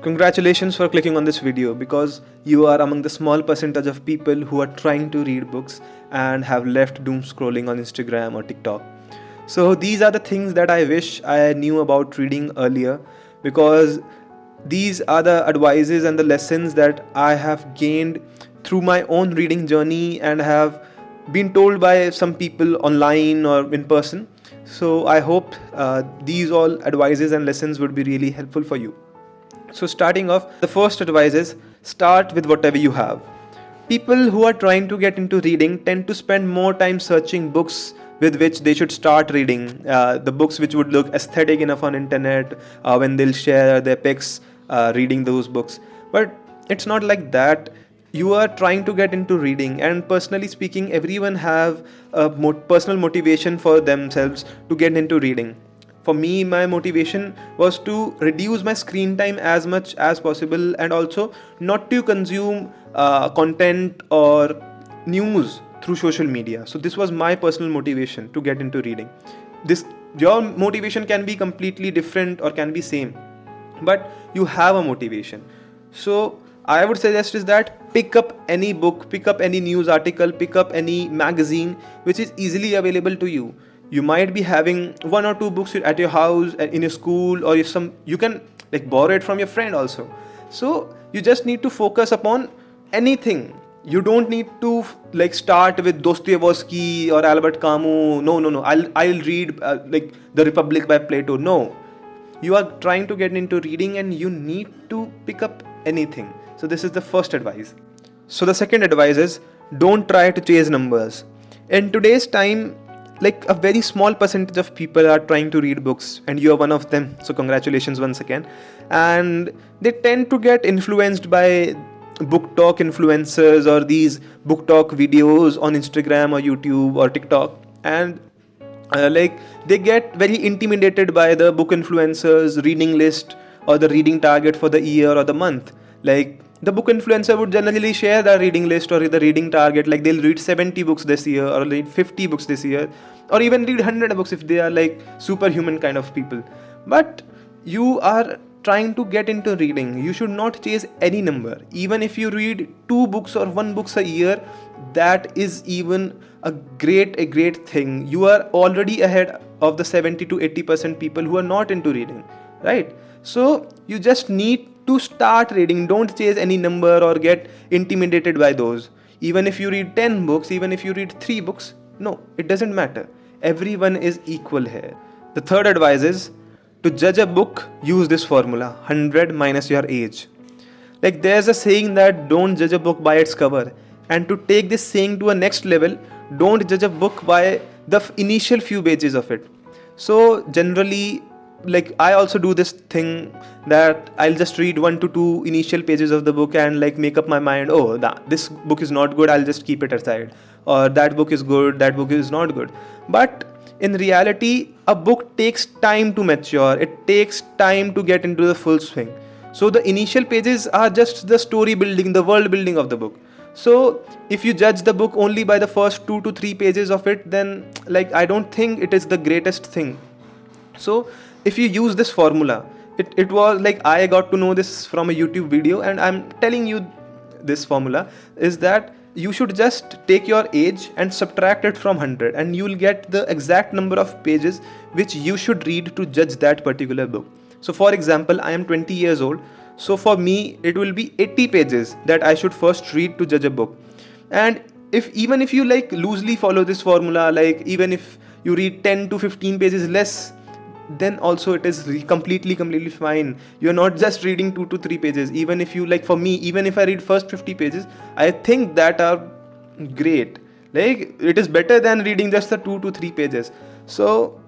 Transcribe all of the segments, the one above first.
Congratulations for clicking on this video, because you are among the small percentage of people who are trying to read books and have left doom scrolling on Instagram or TikTok. So these are the things that I wish I knew about reading earlier, because these are the advices and the lessons that I have gained through my own reading journey and have been told by some people online or in person. So I hope these all advices and lessons would be really helpful for you. So starting off, the first advice is start with whatever you have. People who are trying to get into reading tend to spend more time searching books with which they should start reading. The books which would look aesthetic enough on internet, when they'll share their pics reading those books. But it's not like that. You are trying to get into reading, and personally speaking, everyone have a personal motivation for themselves to get into reading. For me, my motivation was to reduce my screen time as much as possible, and also not to consume content or news through social media. So this was my personal motivation to get into reading. This Your motivation can be completely different or can be same, but you have a motivation. So I would suggest is that pick up any book, pick up any news article, pick up any magazine which is easily available to you. You might be having one or two books at your house, in your school, or you can like borrow it from your friend also. So you just need to focus upon anything. You don't need to like start with Dostoevsky or Albert Camus. No. I'll read like The Republic by Plato. No, you are trying to get into reading and you need to pick up anything. So this is the first advice. So the second advice is don't try to chase numbers. In today's time, like a very small percentage of people are trying to read books, and you are one of them. So congratulations once again. And they tend to get influenced by book talk influencers or these book talk videos on Instagram or YouTube or TikTok, and like they get very intimidated by the book influencers reading list or the reading target for the year or the month. Like the book influencer would generally share the reading list or the reading target, like they'll read 70 books this year or read 50 books this year, or even read 100 books if they are like superhuman kind of people. But you are trying to get into reading, you should not chase any number. Even if you read 2 books or 1 books a year, that is even a great thing. You are already ahead of the 70 to 80% people who are not into reading, right? So you just need to start reading. Don't chase any number or get intimidated by those. Even if you read 10 books, even if you read 3 books, no, it doesn't matter. Everyone is equal here. The third advice is to judge a book, use this formula: 100 minus your age. Like there's a saying that don't judge a book by its cover. And to take this saying to a next level, don't judge a book by the initial few pages of it. So generally, like I also do this thing that I'll just read 1 to 2 initial pages of the book and like make up my mind, oh, this book is not good, I'll just keep it aside, or that book is good, that book is not good. But in reality, a book takes time to mature, it takes time to get into the full swing. So the initial pages are just the story building, the world building of the book. So if you judge the book only by the first 2 to 3 pages of it, then like I don't think it is the greatest thing. So if you use this formula, it was like I got to know this from a YouTube video, and I'm telling you this formula is that you should just take your age and subtract it from 100, and you will get the exact number of pages which you should read to judge that particular book. So for example, I am 20 years old. So for me, it will be 80 pages that I should first read to judge a book. And even if you like loosely follow this formula, like even if you read 10 to 15 pages less, then also it is completely fine. You're not just reading 2 to 3 pages. Even if you like, for me, even if I read first 50 pages, I think that are great. Like it is better than reading just the 2 to 3 pages. So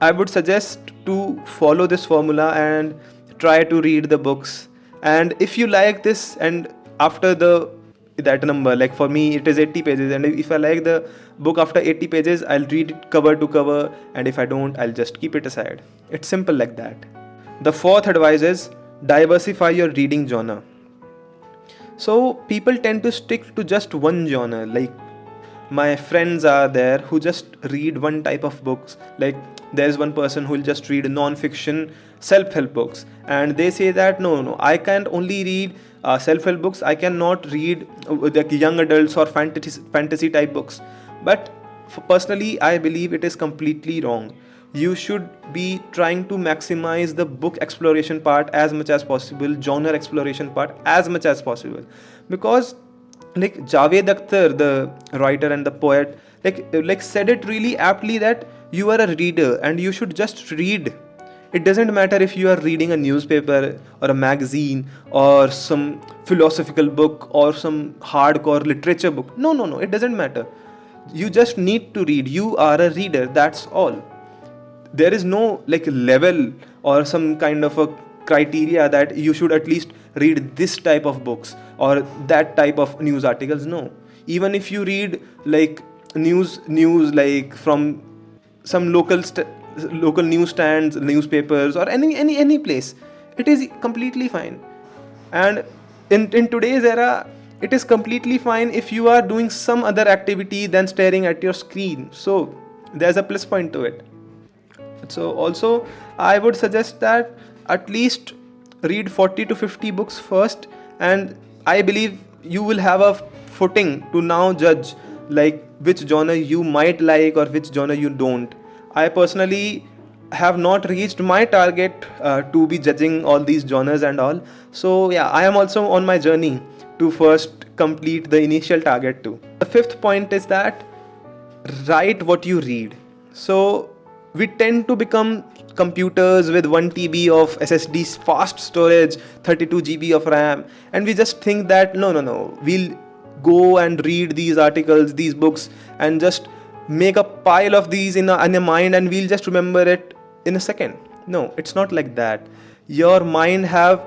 I would suggest to follow this formula and try to read the books. And if you like this, and after that number, like for me it is 80 pages, and if I like the book after 80 pages, I'll read it cover to cover, and if I don't, I'll just keep it aside. It's simple like that. The fourth advice is diversify your reading genre. So people tend to stick to just one genre. Like my friends are there who just read one type of books. Like there's one person who will just read non-fiction self-help books, and they say that no, I can't only read self-help books, I cannot read like young adults or fantasy type books. But personally, I believe it is completely wrong. You should be trying to maximize the book exploration part as much as possible, genre exploration part as much as possible, because like Javed Akhtar, the writer and the poet, like said it really aptly that you are a reader and you should just read. It doesn't matter if you are reading a newspaper or a magazine or some philosophical book or some hardcore literature book. No, it doesn't matter. You just need to read. You are a reader, that's all. There is no like level or some kind of a criteria that you should at least read this type of books or that type of news articles. No, even if you read like news like from some local newsstands, newspapers, or any place, it is completely fine. And in today's era, it is completely fine if you are doing some other activity than staring at your screen. So there's a plus point to it. So also, I would suggest that at least read 40 to 50 books first, and I believe you will have a footing to now judge like which genre you might like or which genre you don't. I personally have not reached my target to be judging all these genres and all. So yeah, I am also on my journey to first complete the initial target too. The fifth point is that write what you read. So we tend to become computers with 1 TB of SSD fast storage, 32 GB of RAM, and we just think that no, we'll go and read these articles, these books, and just make a pile of these in your mind, and we'll just remember it in a second. No, it's not like that. Your mind have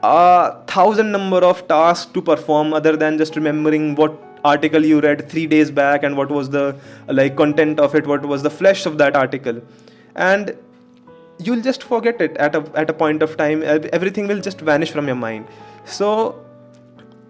a thousand number of tasks to perform other than just remembering what article you read 3 days back and what was the like content of it, what was the flesh of that article, and you'll just forget it at a point of time. Everything will just vanish from your mind. So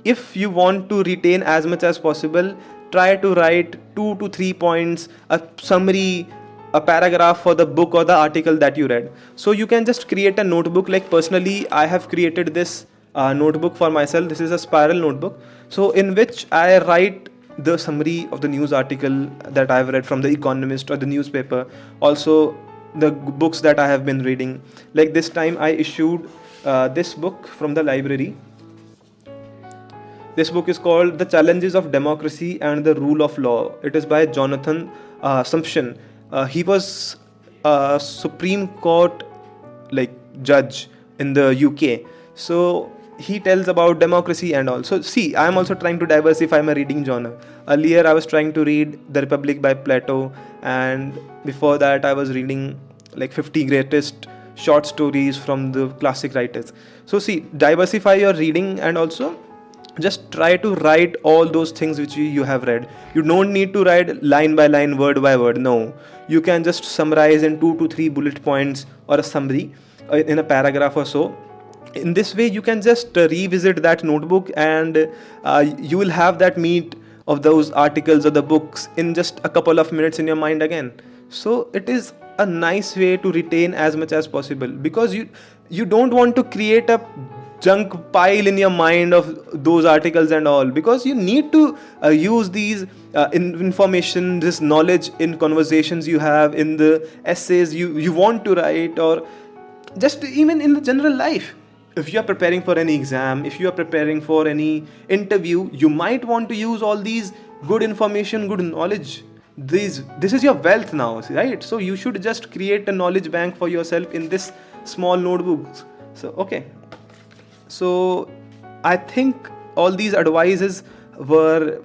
if you want to retain as much as possible, try to write 2 to 3 points, a summary, a paragraph for the book or the article that you read. So you can just create a notebook. Like personally, I have created this notebook for myself. This is a spiral notebook, so in which I write the summary of the news article that I've read from the Economist or the newspaper, also the books that I have been reading. Like this time I issued this book from the library. This book is called The Challenges of Democracy and the Rule of Law. It is by Jonathan Sumption. He was a Supreme Court like judge in the UK. So he tells about democracy and all. So see, I am also trying to diversify my reading genre. Earlier I was trying to read The Republic by Plato, and before that I was reading like 50 greatest short stories from the classic writers. So see, diversify your reading and also just try to write all those things which you have read. You don't need to write line by line, word by word. No, you can just summarize in 2 to 3 bullet points or a summary in a paragraph or so. In this way you can just revisit that notebook, and you will have that meat of those articles or the books in just a couple of minutes in your mind again. So it is a nice way to retain as much as possible, because you don't want to create a junk pile in your mind of those articles and all, because you need to use these information, this knowledge in conversations you have, in the essays you want to write, or just even in the general life. If you are preparing for any exam, if you are preparing for any interview, you might want to use all these good information, good knowledge. This is your wealth now, right? So you should just create a knowledge bank for yourself in this small notebooks. So okay, so I think all these advices were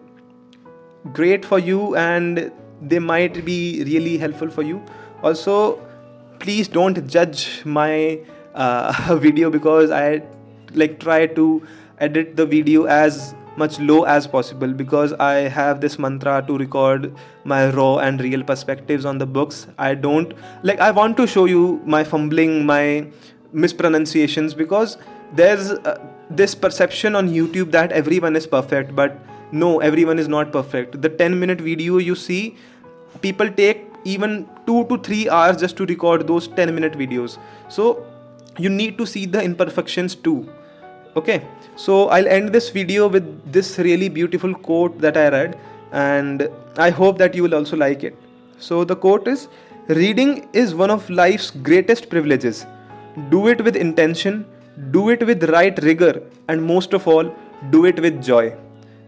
great for you, and they might be really helpful for you. Also, please don't judge my video, because I like try to edit the video as much low as possible, because I have this mantra to record my raw and real perspectives on the books. I want to show you my fumbling, my mispronunciations, because there's this perception on YouTube that everyone is perfect, but no, everyone is not perfect. The 10-minute video you see, people take even 2 to 3 hours just to record those 10-minute videos. So you need to see the imperfections too. Okay, so I'll end this video with this really beautiful quote that I read, and I hope that you will also like it. So the quote is, reading is one of life's greatest privileges. Do it with intention, do it with right rigor, and most of all, do it with joy.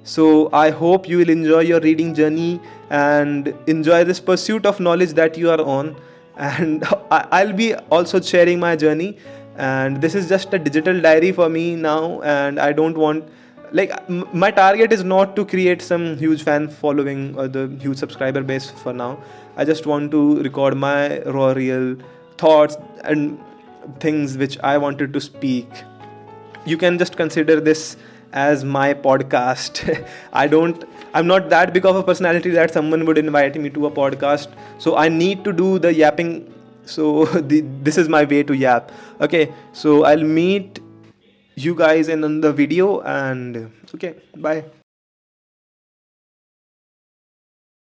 So I hope you will enjoy your reading journey and enjoy this pursuit of knowledge that you are on. And I'll be also sharing my journey. And this is just a digital diary for me now. And I don't want, like, my target is not to create some huge fan following or the huge subscriber base for now. I just want to record my raw, real thoughts and things which I wanted to speak. You can just consider this as my podcast. I'm not that big of a personality that someone would invite me to a podcast, so I need to do the yapping. So this is my way to yap. Okay, so I'll meet you guys in the video, and okay, bye.